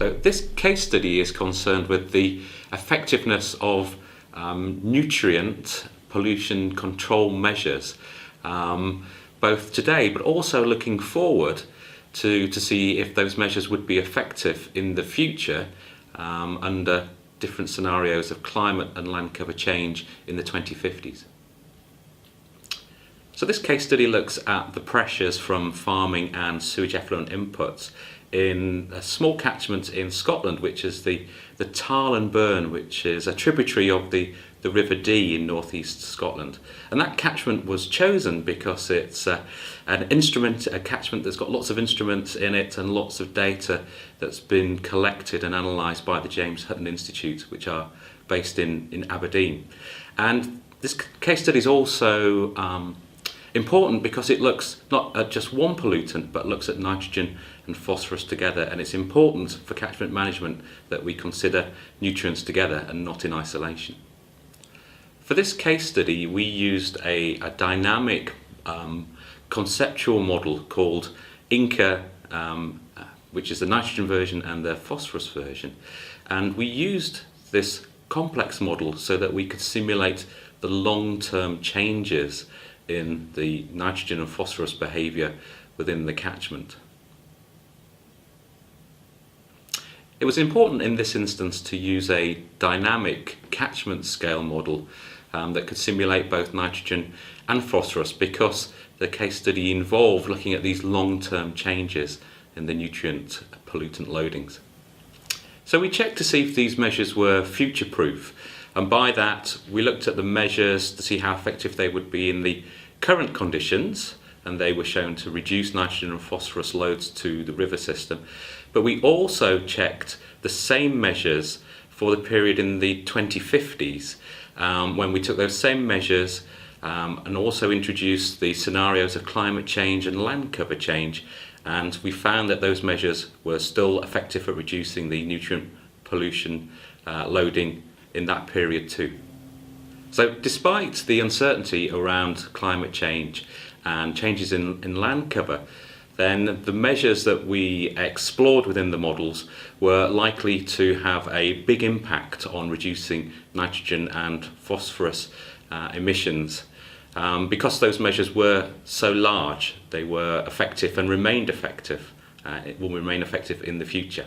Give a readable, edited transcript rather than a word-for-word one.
So this case study is concerned with the effectiveness of nutrient pollution control measures, both today but also looking forward to see if those measures would be effective in the future under different scenarios of climate and land cover change in the 2050s. So this case study looks at the pressures from farming and sewage effluent inputs in a small catchment in Scotland, which is the Tarn Burn, which is a tributary of the River Dee in northeast Scotland. And that catchment was chosen because it's a catchment that's got lots of instruments in it and lots of data that's been collected and analysed by the James Hutton Institute, which are based in Aberdeen. And this case study is also important because it looks not at just one pollutant but looks at nitrogen and phosphorus together, and it's important for catchment management that we consider nutrients together and not in isolation. For this case study we used a dynamic conceptual model called INCA, which is the nitrogen version and the phosphorus version, and we used this complex model so that we could simulate the long-term changes in the nitrogen and phosphorus behaviour within the catchment. It was important in this instance to use a dynamic catchment scale model that could simulate both nitrogen and phosphorus, because the case study involved looking at these long-term changes in the nutrient pollutant loadings. So we checked to see if these measures were future-proof, and by that we looked at the measures to see how effective they would be in the current conditions, and they were shown to reduce nitrogen and phosphorus loads to the river system. But we also checked the same measures for the period in the 2050s, when we took those same measures and also introduced the scenarios of climate change and land cover change, and we found that those measures were still effective at reducing the nutrient pollution loading in that period too. So despite the uncertainty around climate change and changes in land cover, then the measures that we explored within the models were likely to have a big impact on reducing nitrogen and phosphorus emissions. Because those measures were so large, they were effective and remained effective. It will remain effective in the future.